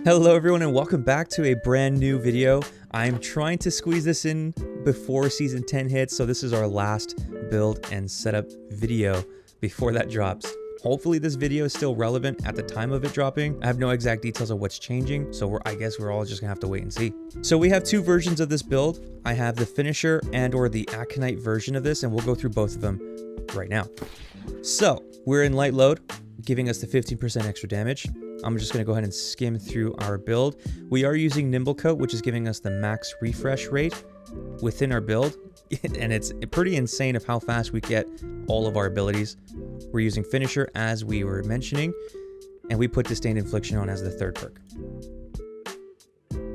Hello everyone and welcome back to a brand new video. I'm trying to squeeze this in before season 10 hits, so this is our last build and setup video before that drops. Hopefully this video is still relevant at the time of it dropping. I have no exact details of what's changing, so I guess we're all just gonna have to wait and see. So we have two versions of this build. I have the Finisher and or the Aconite version of this, and we'll go through both of them right now. So we're in light load, giving us the 15% extra damage. I'm just going to go ahead and skim through our build. We are using Nimble Coat, which is giving us the max refresh rate within our build. And it's pretty insane of how fast we get all of our abilities. We're using Finisher, as we were mentioning, and we put Disdained Infliction on as the third perk.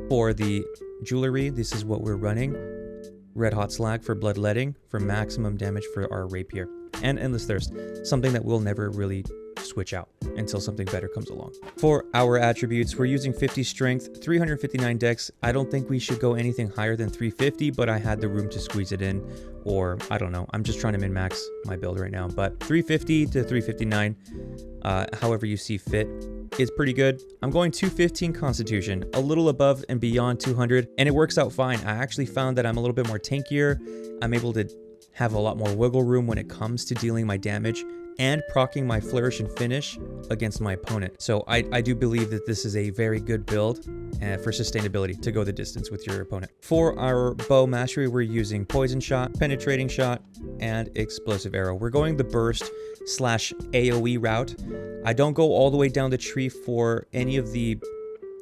For the jewelry, this is what we're running. Red Hot Slag for bloodletting for maximum damage for our Rapier. And Endless Thirst, something that we'll never really switch out until something better comes along. For our attributes, we're using 50 strength, 359 dex. I don't think we should go anything higher than 350, but I had the room to squeeze it in, or I don't know. I'm just trying to min-max my build right now, but 350 to 359, however you see fit, is pretty good. I'm going 215 constitution, a little above and beyond 200, and it works out fine. I actually found that I'm a little bit more tankier. I'm able to have a lot more wiggle room when it comes to dealing my damage and proccing my flourish and finish against my opponent. So I do believe that this is a very good build for sustainability to go the distance with your opponent. For our bow mastery, we're using poison shot, penetrating shot, and explosive arrow. We're going the burst / AoE route. I don't go all the way down the tree for any of the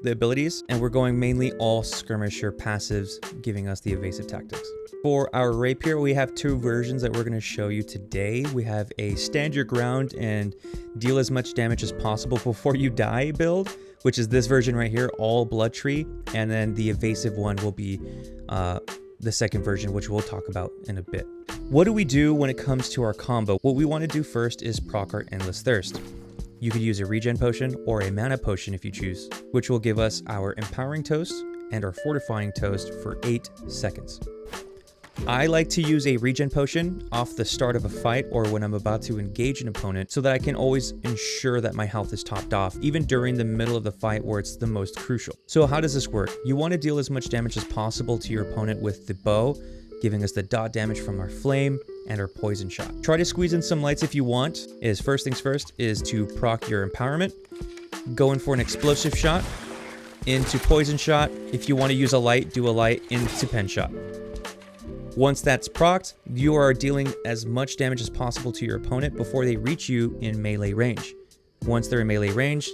abilities, and we're going mainly all skirmisher passives, giving us the evasive tactics. For our Rapier, we have two versions that we're going to show you today. We have a stand your ground and deal as much damage as possible before you die build, which is this version right here, all blood tree, and then the evasive one will be the second version, which we'll talk about in a bit. What do we do when it comes to our combo? What we want to do first is proc our Endless Thirst. You could use a regen potion or a mana potion if you choose, which will give us our empowering toast and our fortifying toast for 8 seconds. I like to use a regen potion off the start of a fight or when I'm about to engage an opponent so that I can always ensure that my health is topped off, even during the middle of the fight where it's the most crucial. So how does this work? You want to deal as much damage as possible to your opponent with the bow, giving us the dot damage from our flame and our poison shot. Try to squeeze in some lights if you want. First things first is to proc your empowerment, go in for an explosive shot, into poison shot. If you want to use a light, do a light into pen shot. Once that's procced, you are dealing as much damage as possible to your opponent before they reach you in melee range. Once they're in melee range,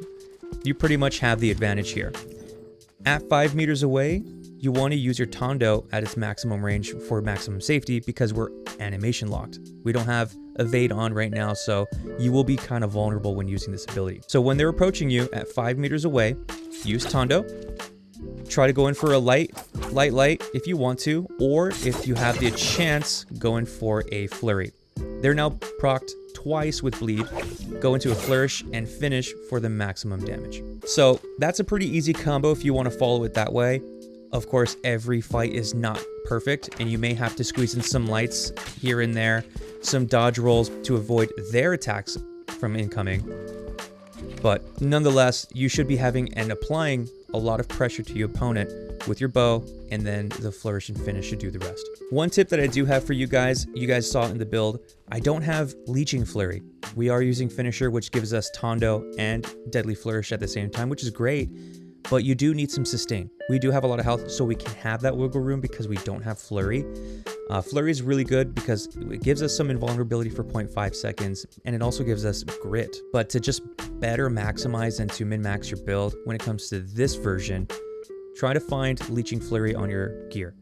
you pretty much have the advantage here. At 5 meters away, you want to use your Tondo at its maximum range for maximum safety because we're animation locked. We don't have evade on right now, so you will be kind of vulnerable when using this ability. So when they're approaching you at 5 meters away, use Tondo. Try to go in for a light if you want to, or if you have the chance, go in for a flurry. They're now procced twice with bleed. Go into a flourish and finish for the maximum damage. So that's a pretty easy combo if you want to follow it that way. Of course, every fight is not perfect, and you may have to squeeze in some lights here and there, some dodge rolls to avoid their attacks from incoming. But nonetheless, you should be having and applying a lot of pressure to your opponent with your bow, and then the flourish and finish should do the rest. One tip that I do have for you guys saw it in the build, I don't have Leeching Flurry. We are using Finisher, which gives us Tondo and Deadly Flourish at the same time, which is great. But you do need some sustain. We do have a lot of health, so we can have that wiggle room because we don't have Flurry. Flurry is really good because it gives us some invulnerability for 0.5 seconds, and it also gives us grit. But to just better maximize and to min-max your build, when it comes to this version, try to find Leeching Flurry on your gear.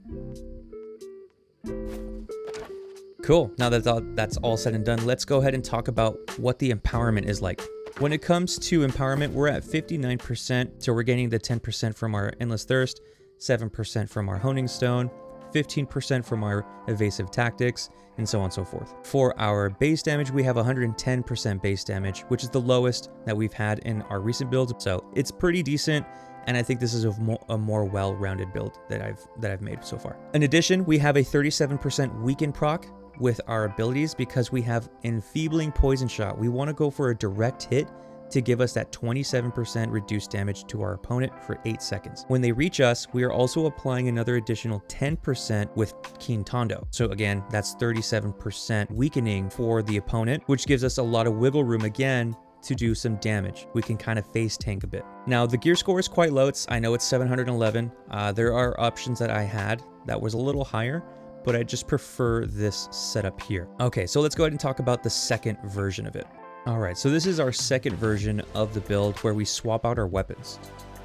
Cool, now that that's all said and done, let's go ahead and talk about what the empowerment is like. When it comes to empowerment, we're at 59%, so we're getting the 10% from our Endless Thirst, 7% from our Honing Stone, 15% from our evasive tactics, and so on and so forth. For our base damage, we have 110% base damage, which is the lowest that we've had in our recent builds, so it's pretty decent, and I think this is a more well-rounded build that I've made so far. In addition, we have a 37% weaken proc with our abilities because we have enfeebling poison shot. We want to go for a direct hit to give us that 27% reduced damage to our opponent for 8 seconds. When they reach us, we are also applying another additional 10% with Keen Tondo. So again, that's 37% weakening for the opponent, which gives us a lot of wiggle room again to do some damage. We can kind of face tank a bit. Now the gear score is quite low. I know it's 711. There are options that I had that was a little higher, but I just prefer this setup here. Okay, so let's go ahead and talk about the second version of it. All right, so this is our second version of the build where we swap out our weapons.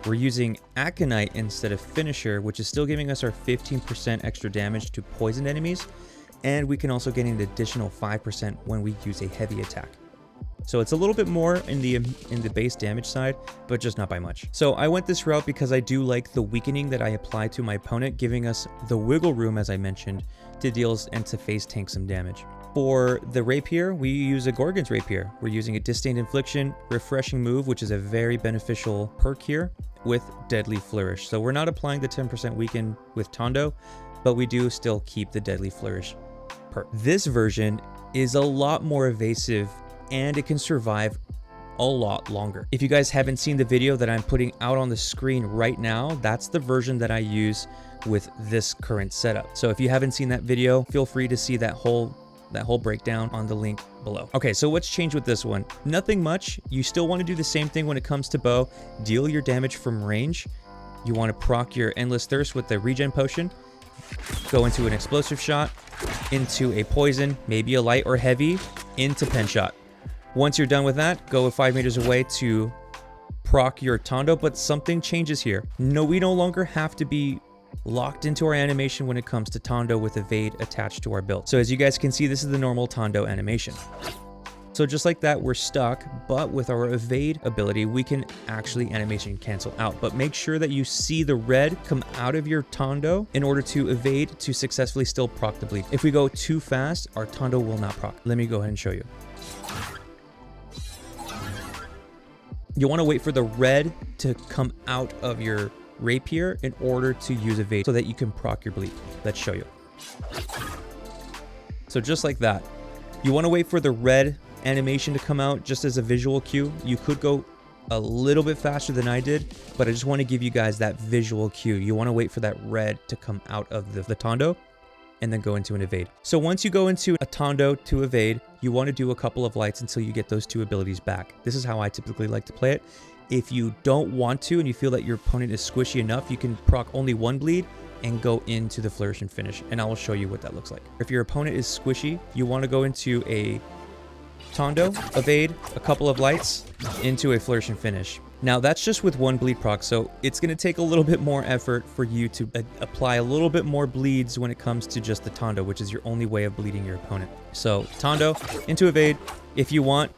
We're using Aconite instead of Finisher, which is still giving us our 15% extra damage to poisoned enemies, and we can also get an additional 5% when we use a heavy attack. So it's a little bit more in the base damage side, but just not by much. So I went this route because I do like the weakening that I apply to my opponent, giving us the wiggle room, as I mentioned, to deal and to face tank some damage. For the Rapier, we use a Gorgon's Rapier. We're using a Disdained Infliction, Refreshing Move, which is a very beneficial perk here, with Deadly Flourish. So we're not applying the 10% weaken with Tondo, but we do still keep the Deadly Flourish perk. This version is a lot more evasive and it can survive a lot longer. If you guys haven't seen the video that I'm putting out on the screen right now, that's the version that I use with this current setup. So if you haven't seen that video, feel free to see that whole breakdown on the link below. Okay, so what's changed with this one? Nothing much. You still want to do the same thing when it comes to bow. Deal your damage from range. You want to proc your Endless Thirst with the regen potion. Go into an explosive shot, into a poison, maybe a light or heavy, into pen shot. Once you're done with that, go 5 meters away to proc your Tondo, but something changes here. No, we no longer have to be locked into our animation when it comes to Tondo with Evade attached to our build. So as you guys can see, this is the normal Tondo animation. So just like that, we're stuck, but with our Evade ability, we can actually animation cancel out. But make sure that you see the red come out of your Tondo in order to evade to successfully still proc the bleed. If we go too fast, our Tondo will not proc. Let me go ahead and show you. You want to wait for the red to come out of your Rapier in order to use Evade so that you can proc your bleed. Let's show you. So just like that. You want to wait for the red animation to come out just as a visual cue. You could go a little bit faster than I did, but I just want to give you guys that visual cue. You want to wait for that red to come out of the Tondo and then go into an Evade. So once you go into a Tondo to Evade, you want to do a couple of lights until you get those two abilities back. This is how I typically like to play it. If you don't want to and you feel that your opponent is squishy enough, you can proc only one bleed and go into the Flourish and Finish, and I will show you what that looks like. If your opponent is squishy, you want to go into a Tondo, Evade, a couple of lights, into a Flourish and Finish. Now that's just with one bleed proc, so it's going to take a little bit more effort for you to apply a little bit more bleeds when it comes to just the Tondo, which is your only way of bleeding your opponent. So Tondo into Evade. If you want,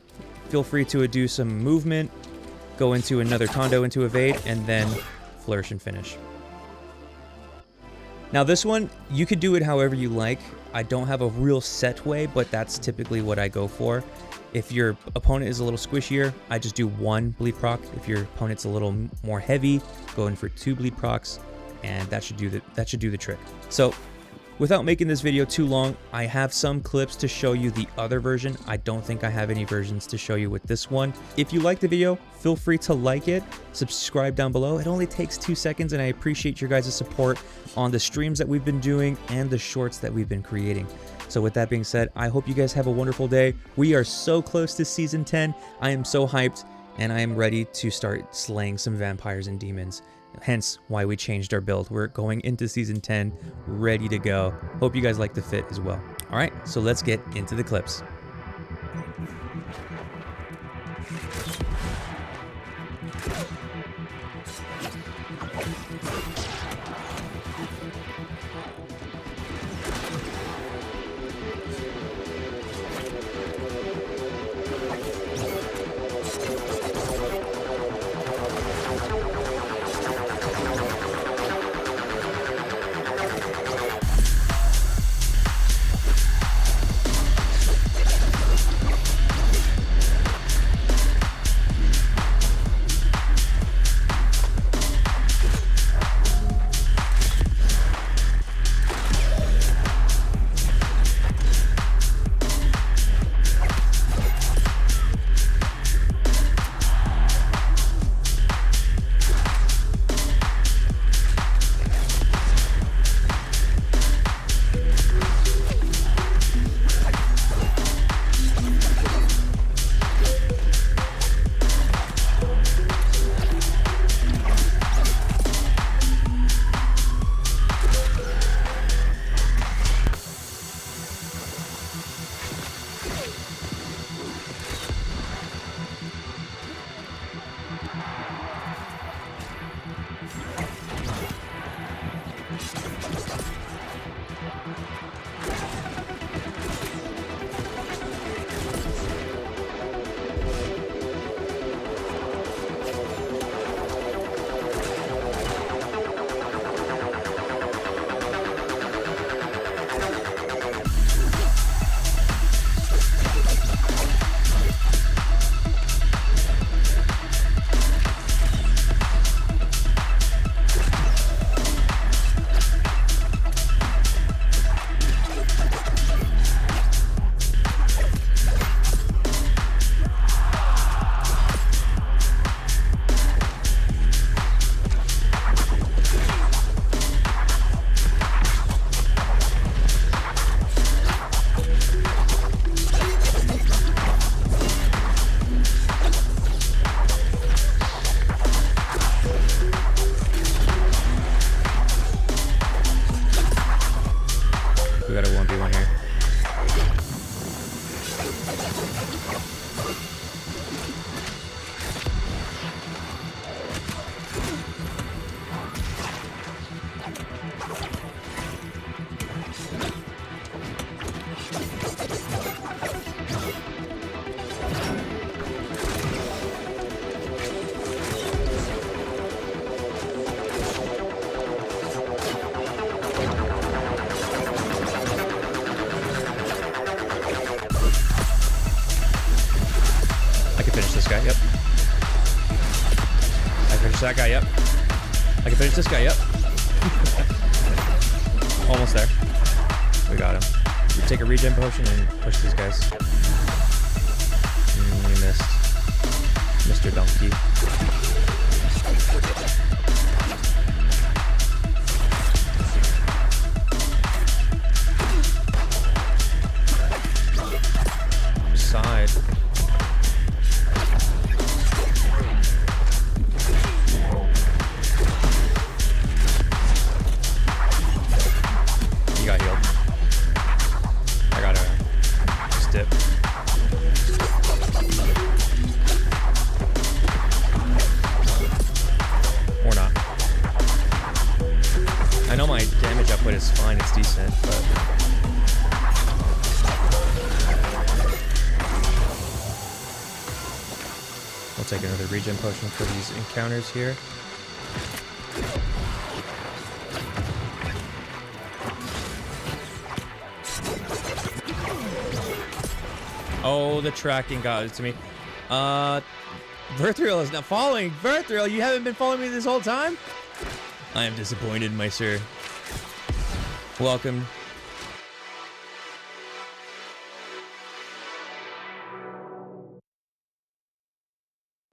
feel free to do some movement, go into another Tondo into Evade, and then Flourish and Finish. Now this one, you could do it however you like. I don't have a real set way, but that's typically what I go for. If your opponent is a little squishier, I just do one bleed proc. If your opponent's a little more heavy, go in for 2 bleed procs, and that should do the trick. So without making this video too long, I have some clips to show you the other version. I don't think I have any versions to show you with this one. If you like the video, feel free to like it, subscribe down below. It only takes 2 seconds, and I appreciate your guys' support on the streams that we've been doing and the shorts that we've been creating. So with that being said, I hope you guys have a wonderful day. We are so close to season 10. I am so hyped, and I am ready to start slaying some vampires and demons. Hence why we changed our build. We're going into season 10 ready to go. Hope you guys like the fit as well. All right, so let's get into the clips. this guy, yep. I finished that guy, yep. I can finish this guy, yep. Almost there. We got him. We take a regen potion and push these guys. We missed. Mr. Donkey. Side. You got healed. I got a dip. Or not. I know my damage output is fine, it's decent, but we'll take another regen potion for these encounters here. Oh, the tracking got it to me. Verthrill is not following. Verthrill, you haven't been following me this whole time? I am disappointed, my sir. Welcome